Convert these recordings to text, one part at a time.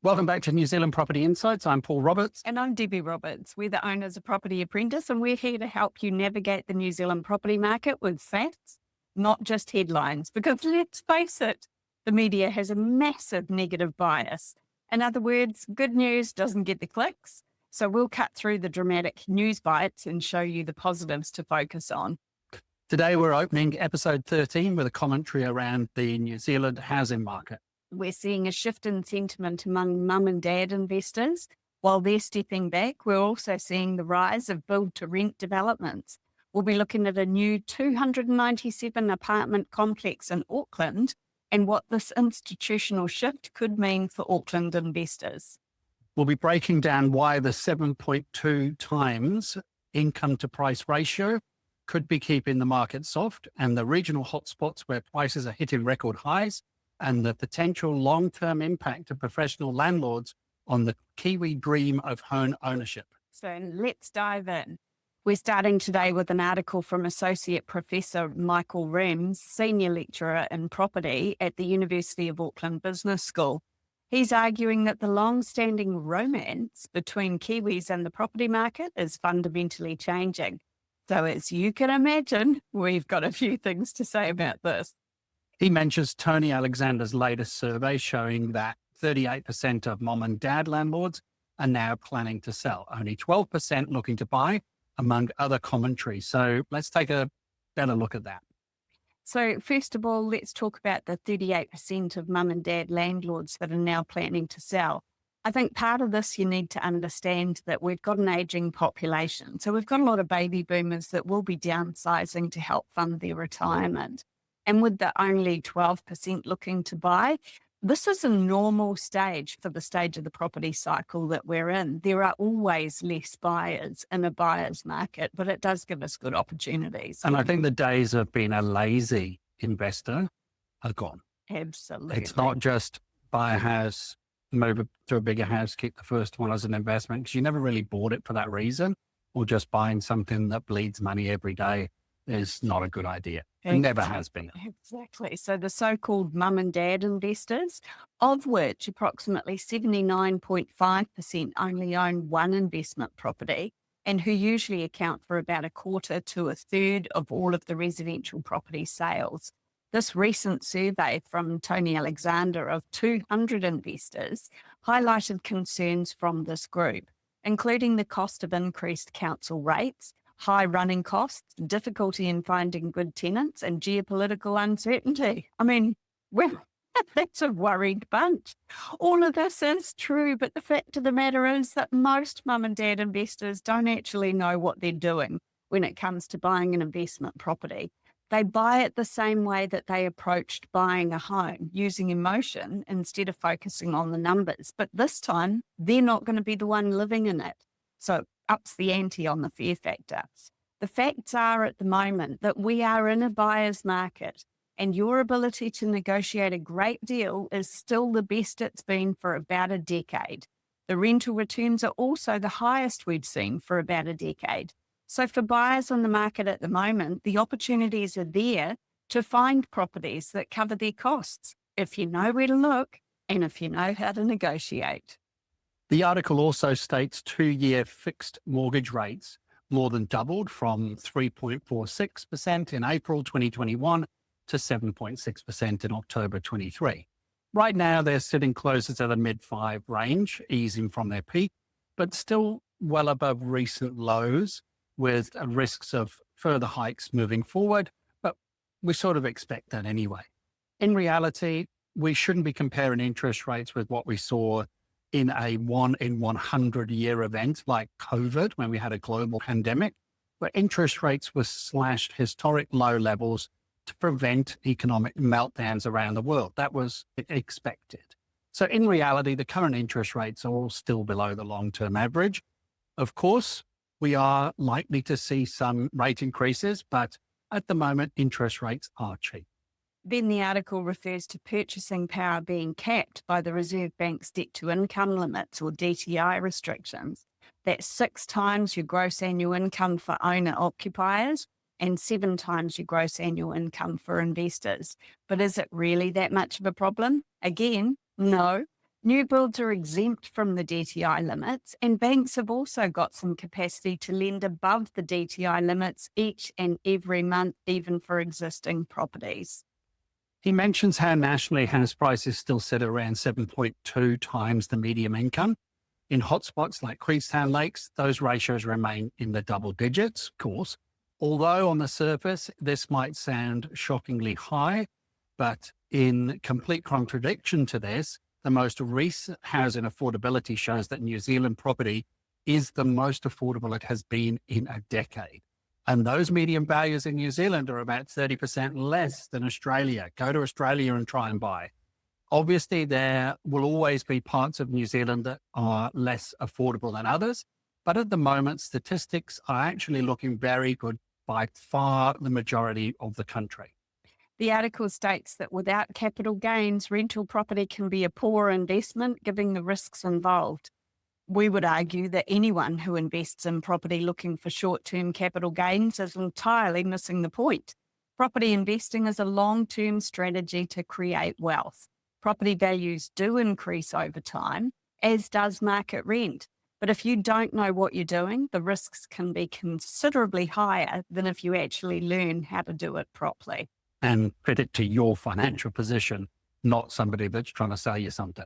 Welcome back to New Zealand Property Insights. I'm Paul Roberts. And I'm Debbie Roberts. We're the owners of Property Apprentice, and we're here to help you navigate the New Zealand property market with facts, not just headlines. Because let's face it, the media has a massive negative bias. In other words, good news doesn't get the clicks. So we'll cut through the dramatic news bites and show you the positives to focus on. Today, we're opening episode 13 with a commentary around the New Zealand housing market. We're seeing a shift in sentiment among mum and dad investors. While they're stepping back, we're also seeing the rise of build-to-rent developments. We'll be looking at a new 297 apartment complex in Auckland and what this institutional shift could mean for Auckland investors. We'll be breaking down why the 7.2 times income to price ratio could be keeping the market soft, and the regional hotspots where prices are hitting record highs, and the potential long-term impact of professional landlords on the Kiwi dream of home ownership. So let's dive in. We're starting today with an article from Associate Professor Michael Rems, Senior Lecturer in Property at the University of Auckland Business School. He's arguing that the long-standing romance between Kiwis and the property market is fundamentally changing. So as you can imagine, we've got a few things to say about this. He mentions Tony Alexander's latest survey showing that 38% of mom and dad landlords are now planning to sell, only 12% looking to buy, among other commentaries. So let's take a better look at that. So first of all, let's talk about the 38% of mum and dad landlords that are now planning to sell. I think part of this, you need to understand that we've got an aging population. So we've got a lot of baby boomers that will be downsizing to help fund their retirement. And with the only 12% looking to buy, this is a normal stage for the stage of the property cycle that we're in. There are always less buyers in a buyer's market, but it does give us good opportunities. And I think the days of being a lazy investor are gone. Absolutely. It's not just buy a house, move to a bigger house, keep the first one as an investment, because you never really bought it for that reason, or just buying something that bleeds money every day is not a good idea. It never has been. Exactly. So the so-called mum and dad investors, of which approximately 79.5% only own one investment property, and who usually account for about a quarter to a third of all of the residential property sales. This recent survey from Tony Alexander of 200 investors highlighted concerns from this group, including the cost of increased council rates, high running costs, difficulty in finding good tenants, and geopolitical uncertainty. I mean, well, that's a worried bunch. All of this is true, but the fact of the matter is that most mum and dad investors don't actually know what they're doing when it comes to buying an investment property. They buy it the same way that they approached buying a home, using emotion instead of focusing on the numbers. But this time, they're not going to be the one living in it. So ups the ante on the fear factor. The facts are at the moment that we are in a buyer's market, and your ability to negotiate a great deal is still the best it's been for about a decade. The rental returns are also the highest we've seen for about a decade. So for buyers on the market at the moment, the opportunities are there to find properties that cover their costs, if you know where to look and if you know how to negotiate. The article also states 2-year fixed mortgage rates more than doubled from 3.46% in April 2021 to 7.6% in October 23. Right now, they're sitting closer to the mid-5 range, easing from their peak, but still well above recent lows, with risks of further hikes moving forward. But we sort of expect that anyway. In reality, we shouldn't be comparing interest rates with what we saw in a 1 in 100 year event like COVID, when we had a global pandemic, where interest rates were slashed historic low levels to prevent economic meltdowns around the world. That was expected. So in reality, the current interest rates are all still below the long-term average. Of course, we are likely to see some rate increases, but at the moment, interest rates are cheap. Then the article refers to purchasing power being capped by the Reserve Bank's debt-to-income limits, or DTI restrictions. That's 6 times your gross annual income for owner-occupiers and 7 times your gross annual income for investors. But is it really that much of a problem? Again, no. New builds are exempt from the DTI limits, and banks have also got some capacity to lend above the DTI limits each and every month, even for existing properties. He mentions how nationally house prices still sit around 7.2 times the median income. In hotspots like Queenstown Lakes, those ratios remain in the double digits, of course. Although on the surface, this might sound shockingly high, but in complete contradiction to this, the most recent housing affordability shows that New Zealand property is the most affordable it has been in a decade. And those median values in New Zealand are about 30% less than Australia. Go to Australia and try and buy. Obviously, there will always be parts of New Zealand that are less affordable than others. But at the moment, statistics are actually looking very good by far the majority of the country. The article states that without capital gains, rental property can be a poor investment, given the risks involved. We would argue that anyone who invests in property looking for short-term capital gains is entirely missing the point. Property investing is a long-term strategy to create wealth. Property values do increase over time, as does market rent. But if you don't know what you're doing, the risks can be considerably higher than if you actually learn how to do it properly. And credit to your financial position, not somebody that's trying to sell you something.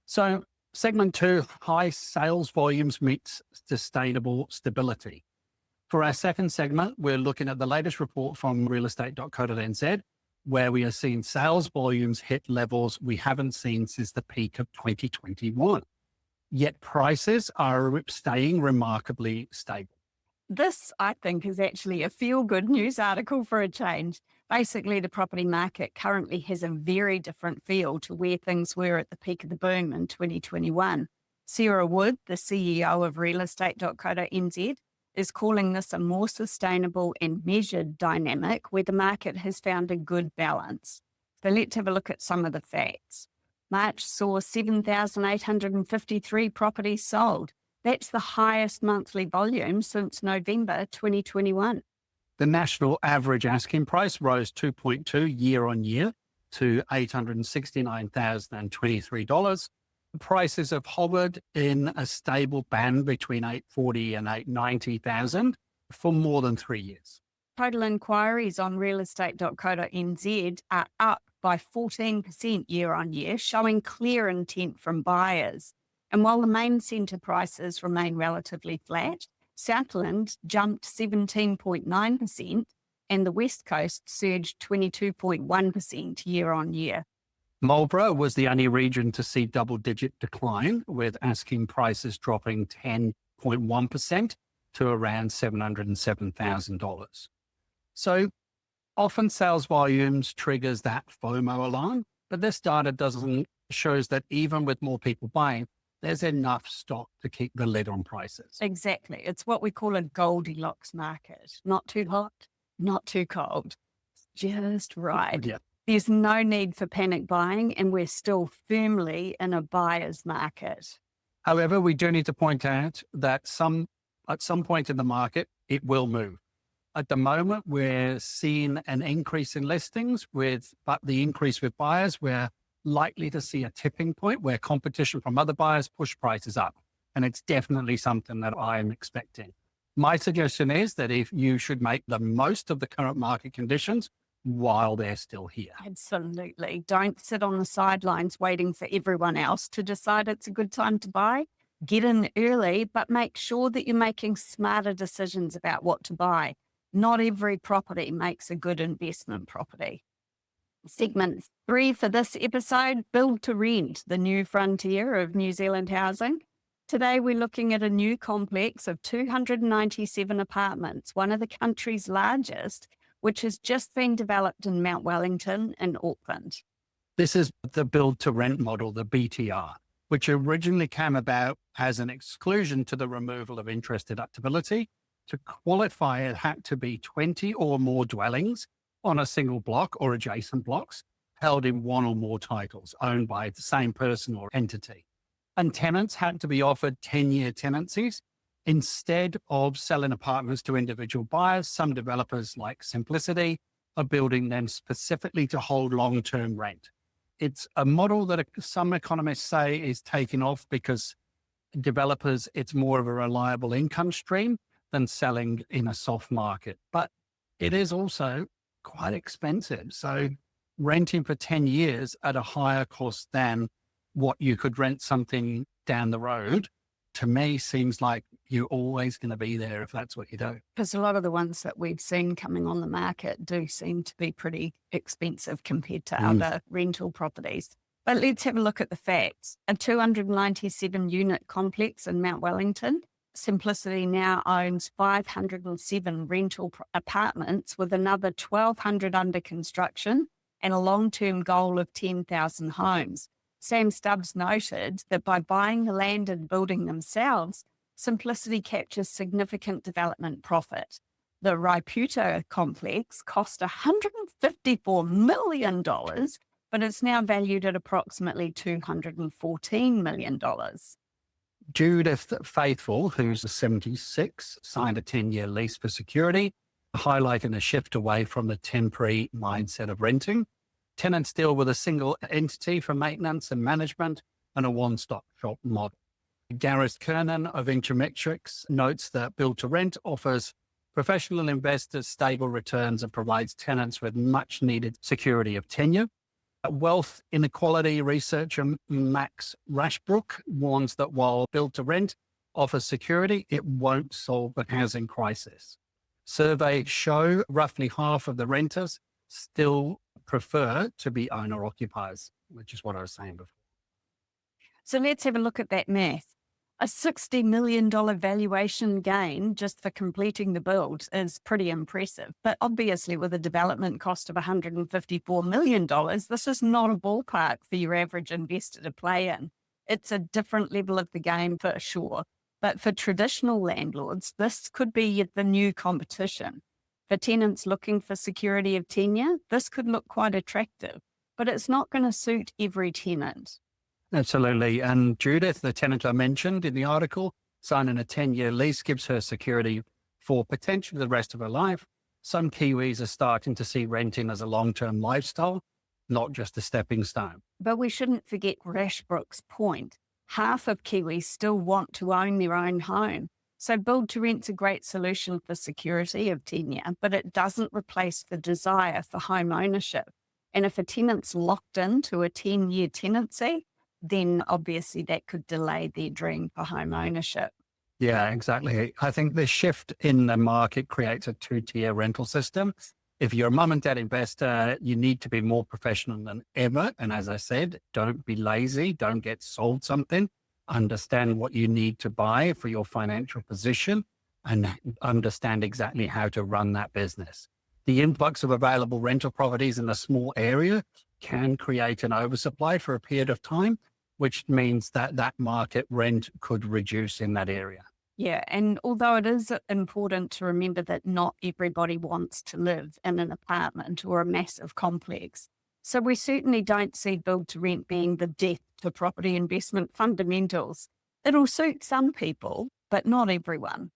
So segment 2, high sales volumes meets sustainable stability. For our second segment, we're looking at the latest report from realestate.co.nz, where we are seeing sales volumes hit levels we haven't seen since the peak of 2021. Yet prices are staying remarkably stable. This, I think, is actually a feel-good news article for a change. Basically, the property market currently has a very different feel to where things were at the peak of the boom in 2021. Sarah Wood, the CEO of realestate.co.nz, is calling this a more sustainable and measured dynamic where the market has found a good balance. So let's have a look at some of the facts. March saw 7,853 properties sold. That's the highest monthly volume since November 2021. The national average asking price rose 2.2 year on year to $869,023. Prices have hovered in a stable band between $840,000 and $890,000 for more than 3 years. Total inquiries on realestate.co.nz are up by 14% year on year, showing clear intent from buyers. And while the main centre prices remain relatively flat, Southland jumped 17.9% and the West Coast surged 22.1% year on year. Marlborough was the only region to see double-digit decline, with asking prices dropping 10.1% to around $707,000. So often sales volumes triggers that FOMO alarm, but this data shows that even with more people buying, there's enough stock to keep the lid on prices. Exactly. It's what we call a Goldilocks market. Not too hot, not too cold. Just right. Yeah. There's no need for panic buying, and we're still firmly in a buyer's market. However, we do need to point out that at some point in the market, it will move. At the moment, we're seeing an increase in listings but the increase with buyers, we're likely to see a tipping point where competition from other buyers push prices up. And it's definitely something that I'm expecting. My suggestion is that if you should make the most of the current market conditions while they're still here. Absolutely. Don't sit on the sidelines waiting for everyone else to decide it's a good time to buy. Get in early, but make sure that you're making smarter decisions about what to buy. Not every property makes a good investment property. Segment 3 for this episode, Build to Rent, the new frontier of New Zealand housing. Today, we're looking at a new complex of 297 apartments, one of the country's largest, which has just been developed in Mount Wellington in Auckland. This is the build to rent model, the BTR, which originally came about as an exclusion to the removal of interest deductibility. To qualify, it had to be 20 or more dwellings on a single block or adjacent blocks held in one or more titles owned by the same person or entity. And tenants had to be offered 10-year tenancies. Instead of selling apartments to individual buyers, some developers like Simplicity are building them specifically to hold long-term rent. It's a model that some economists say is taking off because developers, it's more of a reliable income stream than selling in a soft market. But it is also quite expensive. So renting for 10 years at a higher cost than what you could rent something down the road, to me, seems like you're always going to be there if that's what you do. Because a lot of the ones that we've seen coming on the market do seem to be pretty expensive compared to other rental properties. But let's have a look at the facts. A 297 unit complex in Mount Wellington, Simplicity now owns 507 rental apartments with another 1,200 under construction and a long-term goal of 10,000 homes. Sam Stubbs noted that by buying the land and building themselves, Simplicity captures significant development profit. The Raiputa complex cost $154 million, but it's now valued at approximately $214 million. Judith Faithful, who's 76, signed a 10-year lease for security, highlighting a shift away from the temporary mindset of renting. Tenants deal with a single entity for maintenance and management and a one-stop shop model. Gareth Kernan of Intermetrics notes that Build to Rent offers professional investors stable returns and provides tenants with much needed security of tenure. Wealth inequality researcher Max Rashbrook warns that while Build to Rent offers security, it won't solve the housing crisis. Surveys show roughly half of the renters still prefer to be owner occupiers, which is what I was saying before. So let's have a look at that math. A $60 million valuation gain just for completing the build is pretty impressive. But obviously with a development cost of $154 million, this is not a ballpark for your average investor to play in. It's a different level of the game for sure. But for traditional landlords, this could be the new competition. For tenants looking for security of tenure, this could look quite attractive, but it's not going to suit every tenant. Absolutely. And Judith, the tenant I mentioned in the article, signing a 10-year lease gives her security for potentially the rest of her life. Some Kiwis are starting to see renting as a long-term lifestyle, not just a stepping stone. But we shouldn't forget Rashbrook's point. Half of Kiwis still want to own their own home. So Build to Rent's a great solution for security of tenure, but it doesn't replace the desire for home ownership. And if a tenant's locked into a 10-year tenancy, then obviously that could delay their dream for home ownership. Yeah, exactly. I think the shift in the market creates a two-tier rental system. If you're a mum and dad investor, you need to be more professional than ever. And as I said, don't be lazy. Don't get sold something. Understand what you need to buy for your financial position and understand exactly how to run that business. The influx of available rental properties in a small area can create an oversupply for a period of time, which means that that market rent could reduce in that area. Yeah, and although it is important to remember that not everybody wants to live in an apartment or a massive complex. So we certainly don't see Build to Rent being the death to property investment fundamentals. It'll suit some people, but not everyone.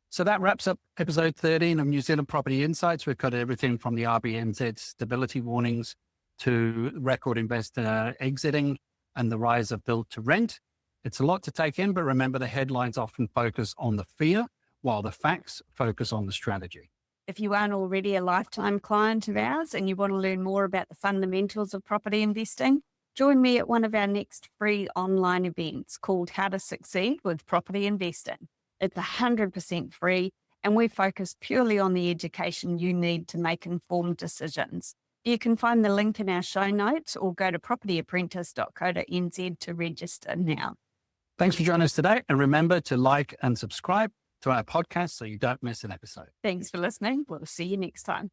So that wraps up episode 13 of New Zealand Property Insights. We've got everything from the RBNZ stability warnings to record investor exiting and the rise of Build to Rent. It's a lot to take in, but remember the headlines often focus on the fear while the facts focus on the strategy. If you aren't already a lifetime client of ours and you want to learn more about the fundamentals of property investing, join me at one of our next free online events called How to Succeed with Property Investing. It's 100% free, and we focus purely on the education you need to make informed decisions. You can find the link in our show notes or go to propertyapprentice.co.nz to register now. Thanks for joining us today. And remember to like and subscribe to our podcast so you don't miss an episode. Thanks for listening. We'll see you next time.